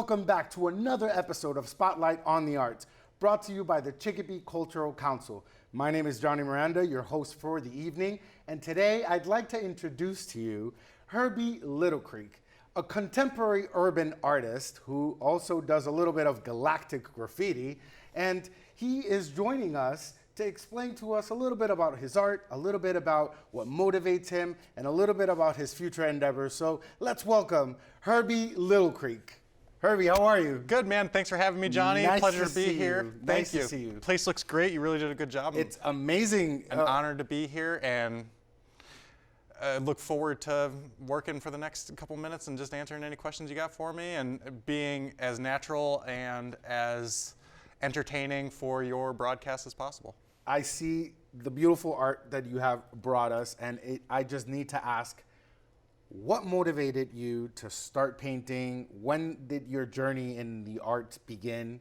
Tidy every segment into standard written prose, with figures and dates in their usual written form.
welcome back to another episode of Spotlight on the Arts, brought to you by the Chicopee Cultural Council. My name is Johnny Miranda, your host for the evening, and today I'd like to introduce to you Herbie Littlecreek, a contemporary urban artist who also does a little bit of galactic graffiti, and he is joining us to explain to us a little bit about his art, a little bit about what motivates him, and a little bit about his future endeavors. So let's welcome Herbie Littlecreek. Herbie, how are you? Good, man. Thanks for having me, Johnny. Nice Pleasure to be see here. you. Thank Nice you. to see you. Place looks great. You really did a good job. It's amazing. An honor to be here, and I look forward to working for the next couple minutes and just answering any questions you got for me and being as natural and as entertaining for your broadcast as possible. I see the beautiful art that you have brought us, and I just need to ask, what motivated you to start painting? When did your journey in the arts begin?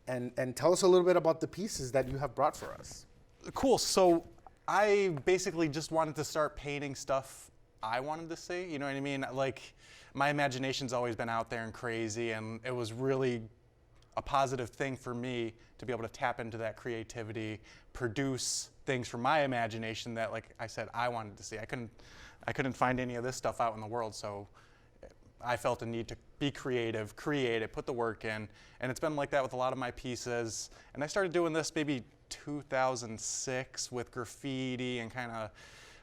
And tell us a little bit about the pieces that you have brought for us. Cool. So I basically just wanted to start painting stuff I wanted to see. You know what I mean? Like, my imagination's always been out there and crazy, and it was really a positive thing for me to be able to tap into that creativity, produce things from my imagination that, like I said, I wanted to see. I couldn't find any of this stuff out in the world, so I felt a need to be creative, create it, put the work in, and it's been like that with a lot of my pieces. And I started doing this maybe 2006 with graffiti and kind of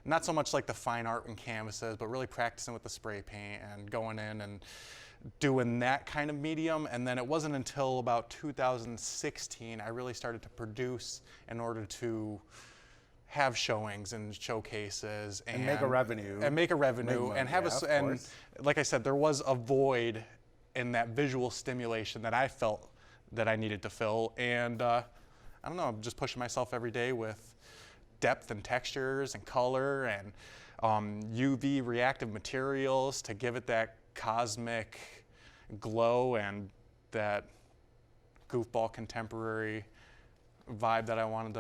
not so much like the fine art and canvases, but really practicing with the spray paint and going in and doing that kind of medium. And then it wasn't until about 2016 I really started to produce in order to have showings and showcases and make a revenue. And make a revenue money, and have yeah, and like I said, there was a void in that visual stimulation that I felt that I needed to fill. And I don't know, I'm just pushing myself every day with depth and textures and color and UV reactive materials to give it that cosmic glow and that goofball contemporary vibe that I wanted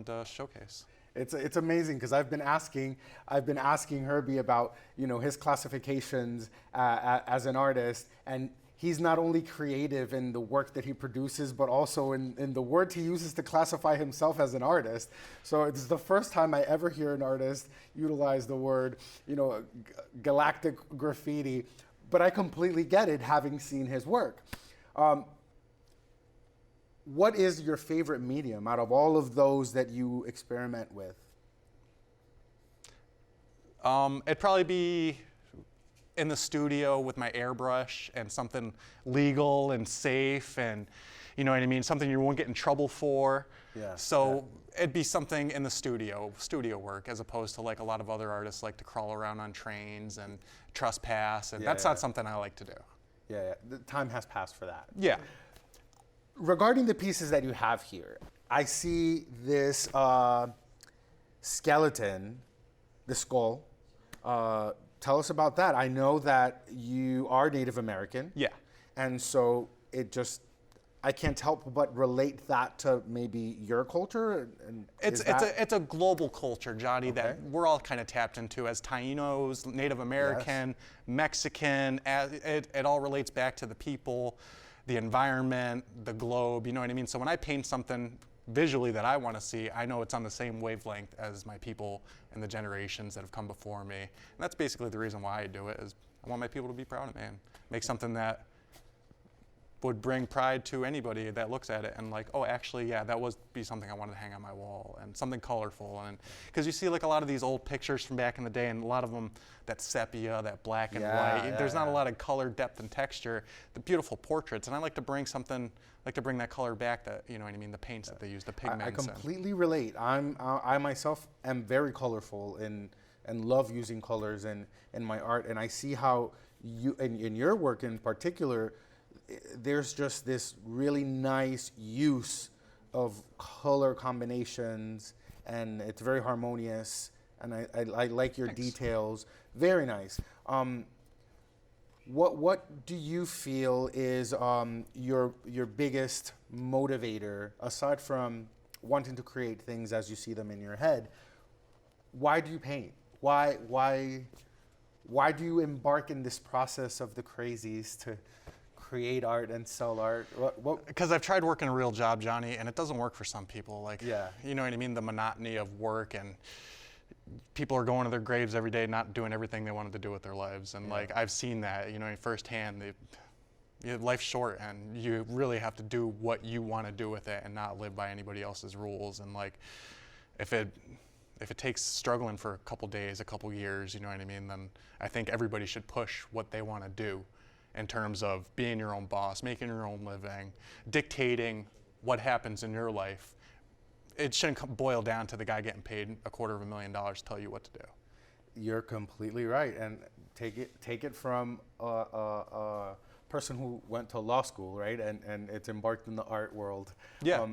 to showcase. It's amazing because I've been asking Herbie about his classifications as an artist, and he's not only creative in the work that he produces, but also in the word he uses to classify himself as an artist. So it's the first time I ever hear an artist utilize the word, galactic graffiti. But I completely get it, having seen his work. What is your favorite medium out of all of those that you experiment with? It'd probably be in the studio with my airbrush and something legal and safe and, you know what I mean, something you won't get in trouble for. Yeah. So it'd be something in the studio work, as opposed to like a lot of other artists like to crawl around on trains and trespass, and that's not something I like to do. Yeah, the time has passed for that. Yeah. Regarding the pieces that you have here, I see this skeleton, the skull. Tell us about that. I know that you are Native American. Yeah. And so I can't help but relate that to maybe your culture. And it's a global culture, Johnny, that we're all kind of tapped into as Tainos, Native American, Mexican. It all relates back to the people, the environment, the globe, you know what I mean? So when I paint something visually that I want to see, I know it's on the same wavelength as my people and the generations that have come before me. And that's basically the reason why I do it, is I want my people to be proud of me and make something that would bring pride to anybody that looks at it and like, oh, actually, yeah, that would be something I wanted to hang on my wall, and something colorful. And because you see like a lot of these old pictures from back in the day, and a lot of them, that sepia, that black and white, there's not a lot of color, depth, and texture. The beautiful portraits, and I like to bring that color back, that, you know what I mean, the paints that they use, the pigments. I completely relate. I myself am very colorful and love using colors in my art, and I see how you, in your work in particular, there's just this really nice use of color combinations, and it's very harmonious, and I like your details. Very nice. What do you feel is your biggest motivator, aside from wanting to create things as you see them in your head? Why do you paint? Why do you embark in this process of the crazies to create art and sell art? What? Because I've tried working a real job, Johnny, and it doesn't work for some people. Like, Yeah. you know what I mean? The monotony of work, and people are going to their graves every day, not doing everything they wanted to do with their lives. And like, I've seen that, you know, firsthand. Life's short, and you really have to do what you want to do with it and not live by anybody else's rules. And like, if it takes struggling for a couple days, a couple years, you know what I mean, then I think everybody should push what they want to do in terms of being your own boss, making your own living, dictating what happens in your life. It shouldn't boil down to the guy getting paid $250,000 to tell you what to do. You're completely right, and take it from a person who went to law school, right, and it's embarked in the art world. Yeah.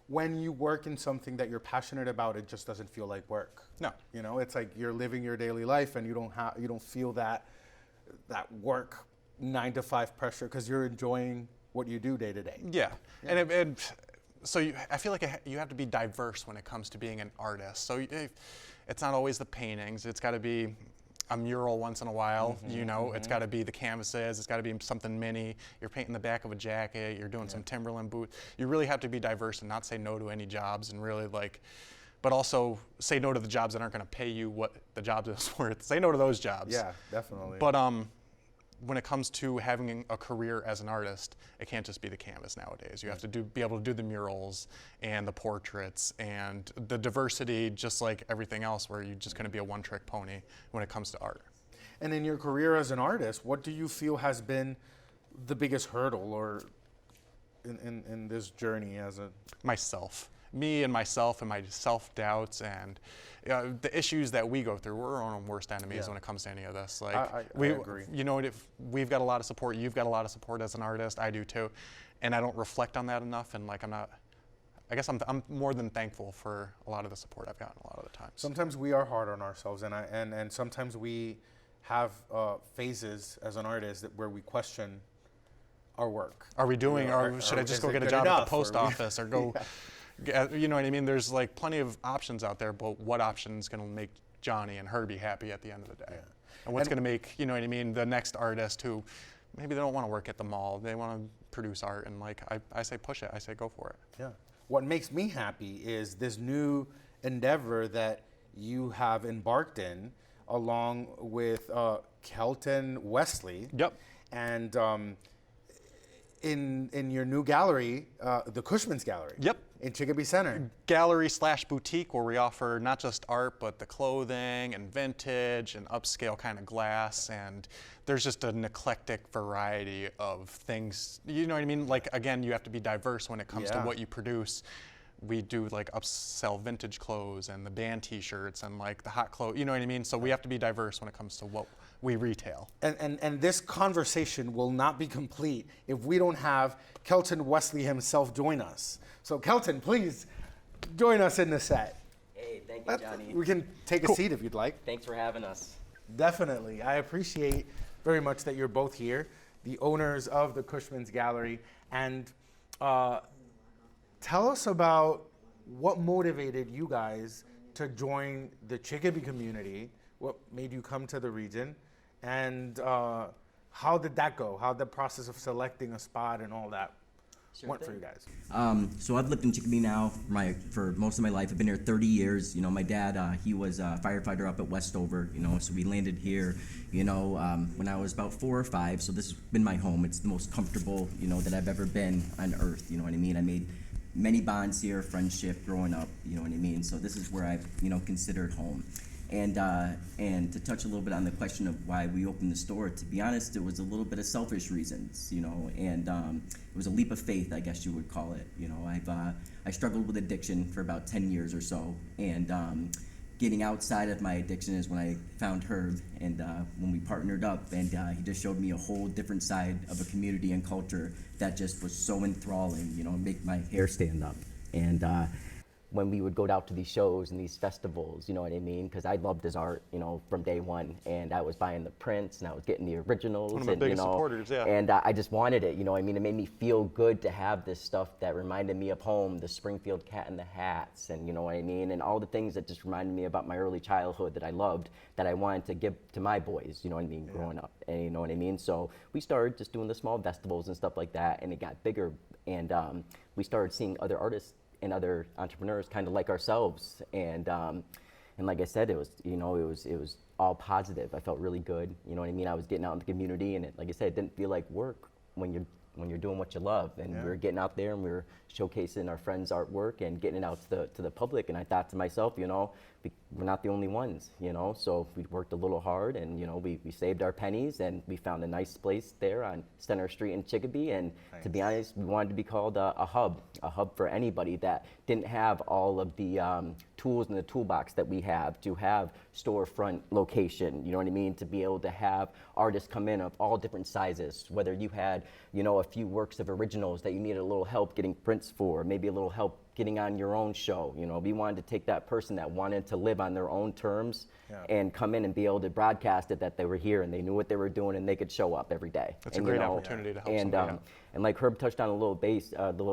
When you work in something that you're passionate about, it just doesn't feel like work. No. You know, it's like you're living your daily life, and you don't feel that work 9 to 5 pressure, because you're enjoying what you do day to day. Yeah. And so I feel like you have to be diverse when it comes to being an artist. So it's not always the paintings. It's got to be a mural once in a while, you know. It's got to be the canvases. It's got to be something mini. You're painting the back of a jacket. You're doing some Timberland boots. You really have to be diverse and not say no to any jobs, and really but also say no to the jobs that aren't going to pay you what the job is worth. Say no to those jobs. Yeah, definitely. But when it comes to having a career as an artist, it can't just be the canvas nowadays. You have to be able to do the murals and the portraits and the diversity, just like everything else, where you're just going to be a one-trick pony when it comes to art. And in your career as an artist, what do you feel has been the biggest hurdle or in this journey as a... Myself. Me and myself and my self-doubts and the issues that we go through. We're our own worst enemies when it comes to any of this. Like, I agree. You know, if we've got a lot of support, you've got a lot of support as an artist, I do too, and I don't reflect on that enough. And like, I guess I'm more than thankful for a lot of the support I've gotten a lot of the times. Sometimes we are hard on ourselves, and sometimes we have phases as an artist where we question our work. Are we doing, or should I just go get a job at the post office or go... You know what I mean? There's like plenty of options out there, but what option is going to make Johnny and Herbie happy at the end of the day? Yeah. And what's going to make, you know what I mean, the next artist who maybe they don't want to work at the mall, they want to produce art, and like I say push it, I say go for it. Yeah. What makes me happy is this new endeavor that you have embarked in along with Kelton Wesley. Yep. And in your new gallery, the Kushmens Gallery. Yep. In Chicopee Center. Gallery/boutique, where we offer not just art, but the clothing and vintage and upscale kind of glass. And there's just an eclectic variety of things. You know what I mean? Like, again, you have to be diverse when it comes to what you produce. We do like upsell vintage clothes and the band t-shirts and like the hot clothes, you know what I mean? So we have to be diverse when it comes to what we retail. And this conversation will not be complete if we don't have Kelton Wesley himself join us. So Kelton, please join us in the set. Hey, thank you, Johnny. We can take a seat if you'd like. Thanks for having us. Definitely. I appreciate very much that you're both here, the owners of the Kushmens Gallery. And tell us about what motivated you guys to join the Chicopee community, what made you come to the region, and how did that go? How did the process of selecting a spot and all that went for you guys? So I've lived in Chicopee now for most of my life. I've been here 30 years. You know, my dad, he was a firefighter up at Westover, you know, so we landed here, you know, when I was about 4 or 5. So this has been my home. It's the most comfortable, you know, that I've ever been on earth, you know what I mean? I made many bonds here, friendship growing up, you know what I mean? So this is where I've, you know, considered home. And to touch a little bit on the question of why we opened the store, to be honest, it was a little bit of selfish reasons, you know, and it was a leap of faith, I guess you would call it. You know, I struggled with addiction for about 10 years or so, and getting outside of my addiction is when I found Herb, and when we partnered up, and he just showed me a whole different side of a community and culture that just was so enthralling, you know, make my hair stand up. And when we would go out to these shows and these festivals, you know what I mean? Because I loved his art, you know, from day one, and I was buying the prints and I was getting the originals. One of my and, biggest you know, supporters, yeah. And I just wanted it, you know what I mean? It made me feel good to have this stuff that reminded me of home, the Springfield Cat in the Hats, and you know what I mean? And all the things that just reminded me about my early childhood that I loved, that I wanted to give to my boys, you know what I mean, growing up, and you know what I mean? So we started just doing the small festivals and stuff like that, and it got bigger, and we started seeing other artists and other entrepreneurs kind of like ourselves, and like I said, it was, you know, it was all positive. I felt really good, you know what I mean? I was getting out in the community, and like I said, it didn't feel like work when you're doing what you love, and we were getting out there and we were showcasing our friends' artwork and getting it out to the public. And I thought to myself, you know, we're not the only ones, you know, so we worked a little hard, and you know, we saved our pennies, and we found a nice place there on Center Street in Chicopee. And to be honest, we wanted to be called a hub for anybody that didn't have all of the tools in the toolbox that we have to have storefront location, you know what I mean, to be able to have artists come in of all different sizes, whether you had, you know, a few works of originals that you needed a little help getting prints for, maybe a little help getting on your own show. You know, we wanted to take that person that wanted to live on their own terms and come in and be able to broadcast it, that they were here and they knew what they were doing and they could show up every day. That's a great opportunity to help and, somebody out. And like Herb touched on a little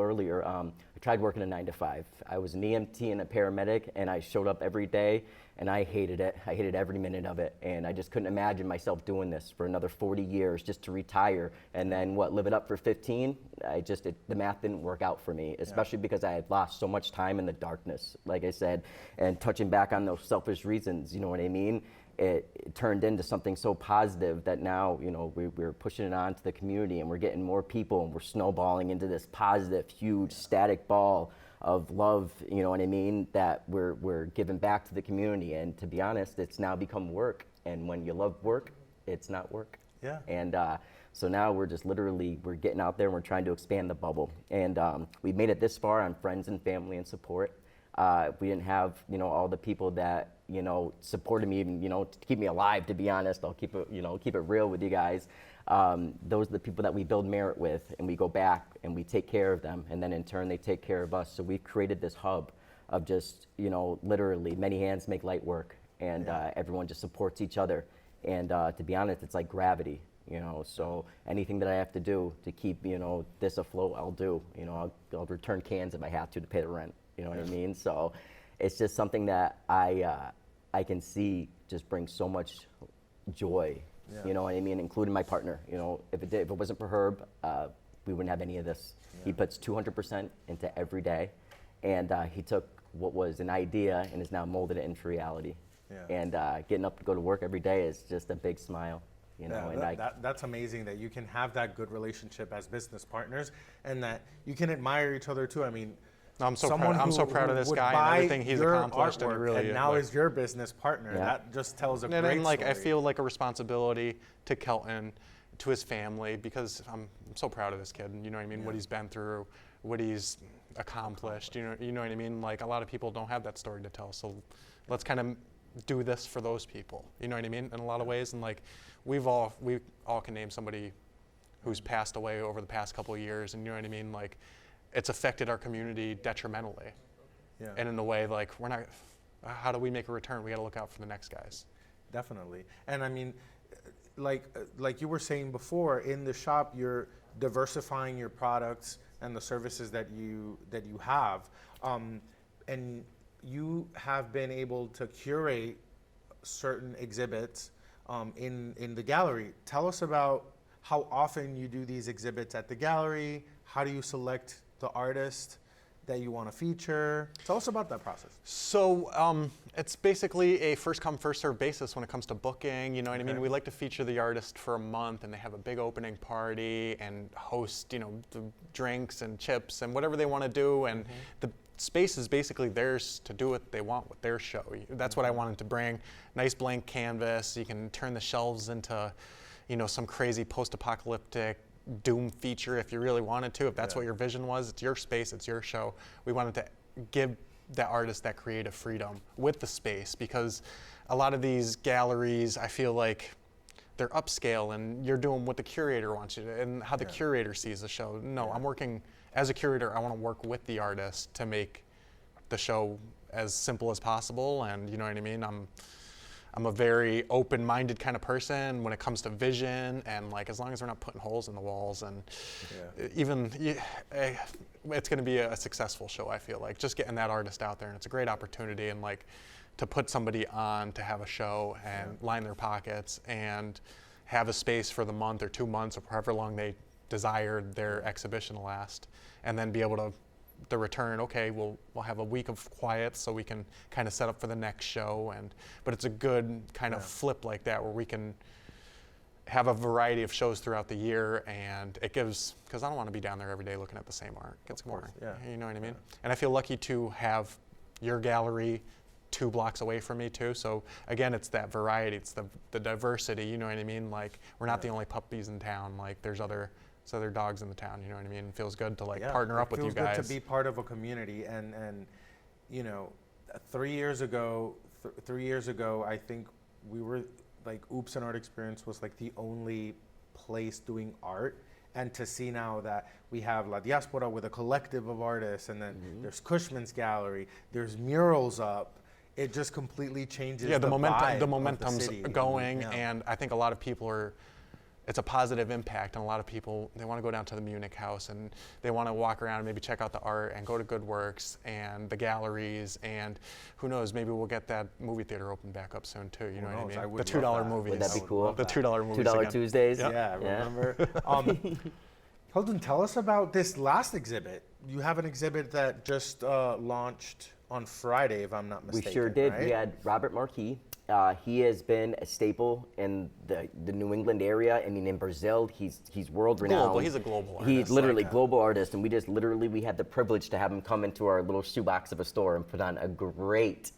earlier, I tried working a 9 to 5. I was an EMT and a paramedic, and I showed up every day, and I hated it. I hated every minute of it, and I just couldn't imagine myself doing this for another 40 years just to retire, and then live it up for 15? The math didn't work out for me, especially because I had lost so much time in the darkness, like I said, and touching back on those selfish reasons, you know what I mean? It turned into something so positive that now, you know, we're pushing it on to the community, and we're getting more people, and we're snowballing into this positive, huge, static ball of love, you know what I mean, that we're giving back to the community. And to be honest, it's now become work, and when you love work, it's not work. Yeah. And so now we're just literally, we're getting out there and we're trying to expand the bubble. And we've made it this far on friends and family and support. We didn't have, you know, all the people that, you know, supported me, even, you know, to keep me alive, to be honest. I'll keep it, you know, keep it real with you guys. Those are the people that we build merit with, and we go back and we take care of them, and then in turn they take care of us. So we've created this hub of just, you know, literally many hands make light work, and everyone just supports each other. And to be honest, it's like gravity, you know, so anything that I have to do to keep, you know, this afloat, I'll do. You know, I'll return cans if I have to pay the rent, you know what I mean? So it's just something that I can see just brings so much joy. You know what I mean, including my partner. You know, if it wasn't for Herb, we wouldn't have any of this. He puts 200% into every day, and he took what was an idea and has now molded it into reality. And getting up to go to work every day is just a big smile. You know, and that's amazing that you can have that good relationship as business partners, and that you can admire each other too. I mean, I'm so proud of this guy and everything he's accomplished, and really, and now is your business partner. That just tells a great like story. I feel like a responsibility to Kelton, to his family, because I'm so proud of this kid. You know what I mean? What he's been through, what he's accomplished. You know what I mean? Like, a lot of people don't have that story to tell. So let's kind of do this for those people. You know what I mean? In a lot of ways, and like we all can name somebody who's passed away over the past couple of years, and you know what I mean? Like, it's affected our community detrimentally. And in a way, like, we're not, how do we make a return? We got to look out for the next guys. Definitely. And I mean, like you were saying before, in the shop, you're diversifying your products and the services that you have. And you have been able to curate certain exhibits in the gallery. Tell us about how often you do these exhibits at the gallery. How do you select the artist that you want to feature? Tell us about that process. So it's basically a first come, first served basis when it comes to booking. You know what I mean? We like to feature the artist for a month, and they have a big opening party and host, you know, the drinks and chips and whatever they want to do. And the space is basically theirs to do what they want with their show. That's what I wanted to bring. Nice blank canvas. You can turn the shelves into, you know, some crazy post-apocalyptic doom feature if you really wanted to. If that's what your vision was, it's your space, it's your show. We wanted to give the artist that creative freedom with the space, because a lot of these galleries, I feel like they're upscale and you're doing what the curator wants you to, and how the curator sees the show. No, I'm working as a curator. I want to work with the artist to make the show as simple as possible, and you know what I mean. I'm a very open-minded kind of person when it comes to vision, and like as long as we're not putting holes in the walls, and it's going to be a successful show. I feel like just getting that artist out there, and it's a great opportunity, and like to put somebody on to have a show and line their pockets and have a space for the month or 2 months or however long they desired their exhibition to last, and then be able to the return, okay, we'll have a week of quiet so we can kind of set up for the next show, but it's a good kind of flip like that where we can have a variety of shows throughout the year, and it gives, because I don't want to be down there every day looking at the same art. It gets boring. You know what I mean? And I feel lucky to have your gallery 2 blocks away from me too. So again, it's that variety, it's the diversity, you know what I mean? Like we're not the only puppies in town, like there's other dogs in the town, you know what I mean? It feels good to like partner up with you guys. It feels good to be part of a community, and you know, 3 years ago, I think we were like Oops and Art Experience was like the only place doing art, and to see now that we have La Diaspora with a collective of artists, and then there's Kushmens Gallery, there's murals up. It just completely changes the vibe momentum's of the city. going, and I think a lot of people it's a positive impact, and a lot of people, they want to go down to the Munich House, and they want to walk around and maybe check out the art and go to Good Works and the galleries, and who knows, maybe we'll get that movie theater open back up soon too, you know what I mean? The $2 movies. Would that be cool? The $2 movies $2 again. Tuesdays? Yeah, remember? Holden, tell us about this last exhibit. You have an exhibit that just launched on Friday, if I'm not mistaken. We sure did. Right? We had Robert Marquis. He has been a staple in the New England area. I mean, in Brazil, he's world renowned. Global. He's a global artist. He's literally global artist, and we had the privilege to have him come into our little shoebox of a store and put on a great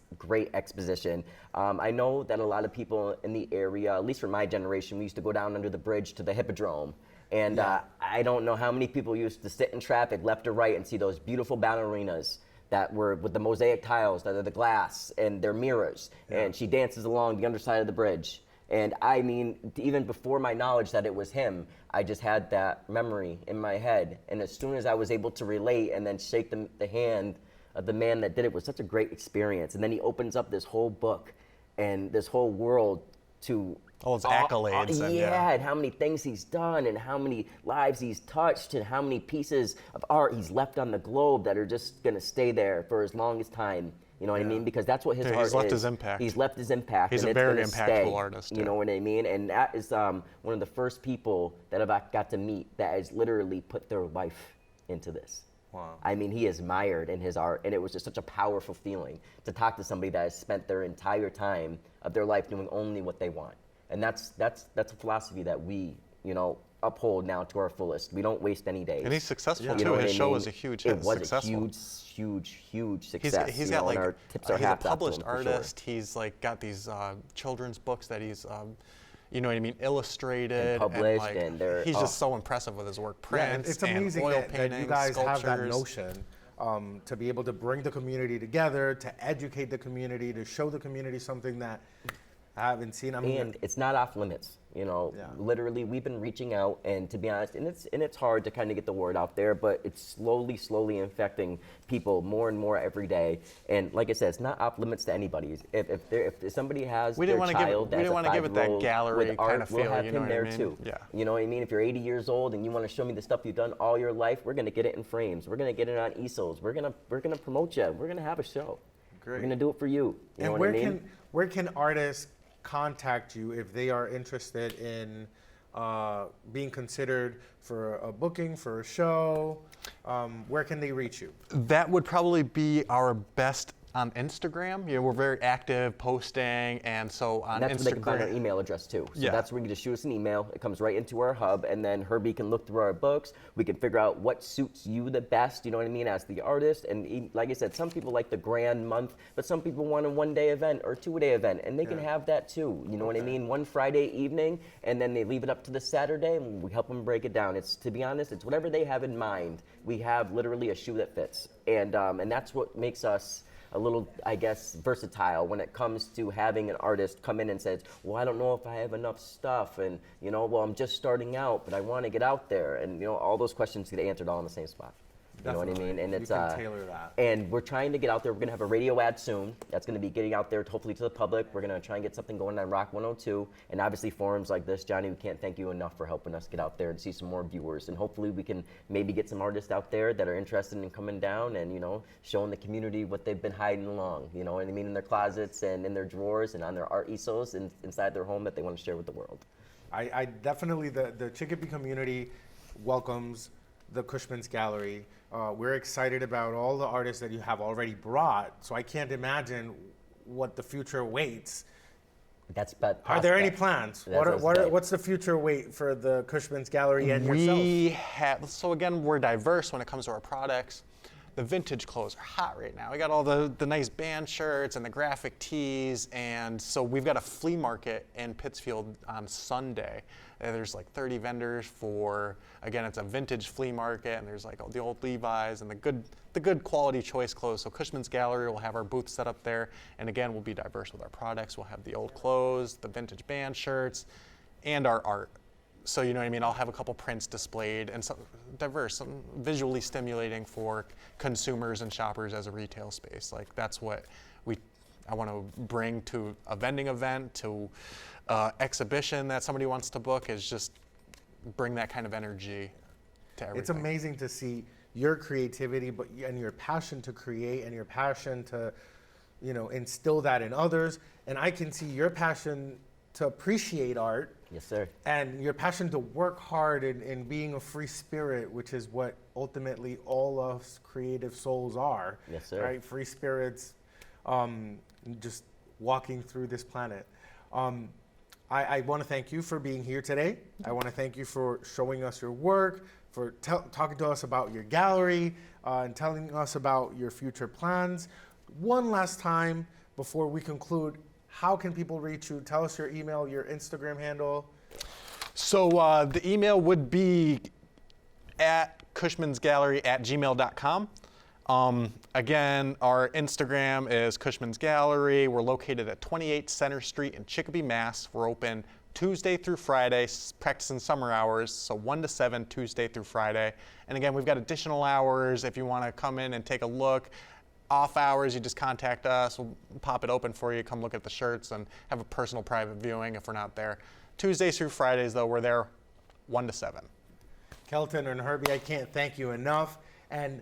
exposition. I know that a lot of people in the area, at least for my generation, we used to go down under the bridge to the Hippodrome. And I don't know how many people used to sit in traffic left or right and see those beautiful ballerinas that were with the mosaic tiles that are the glass and their mirrors, and she dances along the underside of the bridge. And I mean, even before my knowledge that it was him, I just had that memory in my head. And as soon as I was able to relate and then shake the hand of the man that did it, was such a great experience. And then he opens up this whole book and this whole world to all his accolades. And how many things he's done, and how many lives he's touched, and how many pieces of art he's left on the globe that are just going to stay there for as long as time. You know what I mean? Because that's what his art is. He's left his impact. He's left his impact. He's and a it's very gonna impactful stay, artist. You know what I mean? And that is one of the first people that I've got to meet that has literally put their life into this. Wow. I mean, he is mired in his art, and it was just such a powerful feeling to talk to somebody that has spent their entire time of their life doing only what they want. And that's a philosophy that we, uphold now to our fullest. We don't waste any days. And he's successful You too. know what His I show mean? was a huge hit. It was successful. a huge success. He's got like and our tips are he's a hats off to published him, for sure. artist. He's like got these children's books that he's you know what I mean, illustrated And published, like, and they're he's just so impressive with his work. Prints it's amazing and oil that paintings, you guys have that sculptures. notion to be able to bring the community together, to educate the community, to show the community something that I haven't seen. And it's not off limits. Literally, we've been reaching out, and to be honest, and it's hard to kind of get the word out there, but it's slowly infecting people more and more every day. And like I said, it's not off limits to anybody. If somebody has We their didn't want to child give it, we that's didn't want to give it that 5-year-old gallery with kind art, of we'll feel. have You him know what there I mean? too. Yeah. You know what I mean? If you're 80 years old and you want to show me the stuff you've done all your life, we're gonna get it in frames. We're gonna get it on easels. We're gonna promote you. We're gonna have a show. Great. We're gonna do it for you. You know And what I mean? where can artists contact you if they are interested in being considered for a booking for a show? Where can they reach you? That would probably be our best on Instagram. We're very active posting, and so on And that's Instagram. where they can find our email address too. So that's where you can just shoot us an email. It comes right into our hub, and then Herbie can look through our books. We can figure out what suits you the best, you know what I mean, as the artist. And like I said, some people like the grand month, but some people want a one-day event or two-day event, and they can have that too. You know what I mean? One Friday evening, and then they leave it up to the Saturday, and we help them break it down. It's, to be honest, it's whatever they have in mind. We have literally a shoe that fits, and that's what makes us a little, I guess, versatile when it comes to having an artist come in and says, well, I don't know if I have enough stuff, and well, I'm just starting out, but I want to get out there, and all those questions get answered all in the same spot. You know what I mean? And it's you can tailor that. And we're trying to get out there. We're gonna have a radio ad soon. That's gonna be getting out there, hopefully to the public. We're gonna try and get something going on Rock 102, and obviously forums like this. Johnny, we can't thank you enough for helping us get out there and see some more viewers. And hopefully we can maybe get some artists out there that are interested in coming down and showing the community what they've been hiding along. You know what I mean? In their closets and in their drawers and on their art easels and inside their home that they want to share with the world. I definitely, the Chicopee community welcomes the Kushmens Gallery. We're excited about all the artists that you have already brought, so I can't imagine what the future awaits. Are there any plans? What's the future wait for the Kushmens Gallery and yourself? So again, we're diverse when it comes to our products. The vintage clothes are hot right now. We got all the nice band shirts and the graphic tees, and so we've got a flea market in Pittsfield on Sunday. There's like 30 vendors for, again, it's a vintage flea market, and there's like all the old Levi's and the good quality choice clothes. So Kushmens Gallery will have our booth set up there, and again, we'll be diverse with our products. We'll have the old clothes, the vintage band shirts, and our art. So you know what I mean, I'll have a couple prints displayed and some diverse, some visually stimulating for consumers and shoppers as a retail space. Like that's what I want to bring to a vending event, to exhibition that somebody wants to book, is just bring that kind of energy to everything. It's amazing to see your creativity, and your passion to create, and your passion to, instill that in others. And I can see your passion to appreciate art. Yes, sir. And your passion to work hard in being a free spirit, which is what ultimately all us creative souls are. Yes, sir. Right? Free spirits, just walking through this planet. I want to thank you for being here today. I want to thank you for showing us your work, for talking to us about your gallery, and telling us about your future plans. One last time before we conclude, how can people reach you? Tell us your email, your Instagram handle. So the email would be at kushmensgallery@gmail.com. Again, our Instagram is Kushmens Gallery. We're located at 28 Center Street in Chicopee, Mass. We're open Tuesday through Friday, practicing summer hours, so 1 to 7, Tuesday through Friday. And again, we've got additional hours if you want to come in and take a look. Off hours, you just contact us. We'll pop it open for you. Come look at the shirts and have a personal private viewing if we're not there. Tuesdays through Fridays, though, we're there 1 to 7. Kelton and Herbie, I can't thank you enough. And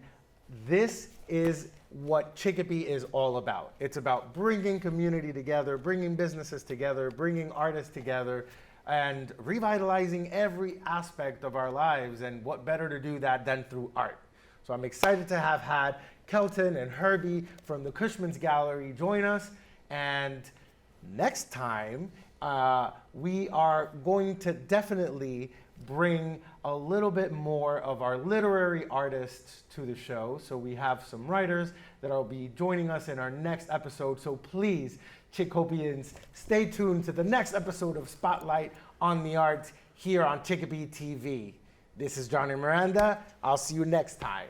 this is what Chicopee is all about. It's about bringing community together, bringing businesses together, bringing artists together, and revitalizing every aspect of our lives. And what better to do that than through art? So I'm excited to have had Kelton and Herbie from the Kushmens Gallery join us. And next time, we are going to definitely bring a little bit more of our literary artists to the show. So we have some writers that will be joining us in our next episode. So please, Chicopeans, stay tuned to the next episode of Spotlight on the Arts here on ChicopeeTV. This is Johnny Miranda. I'll see you next time.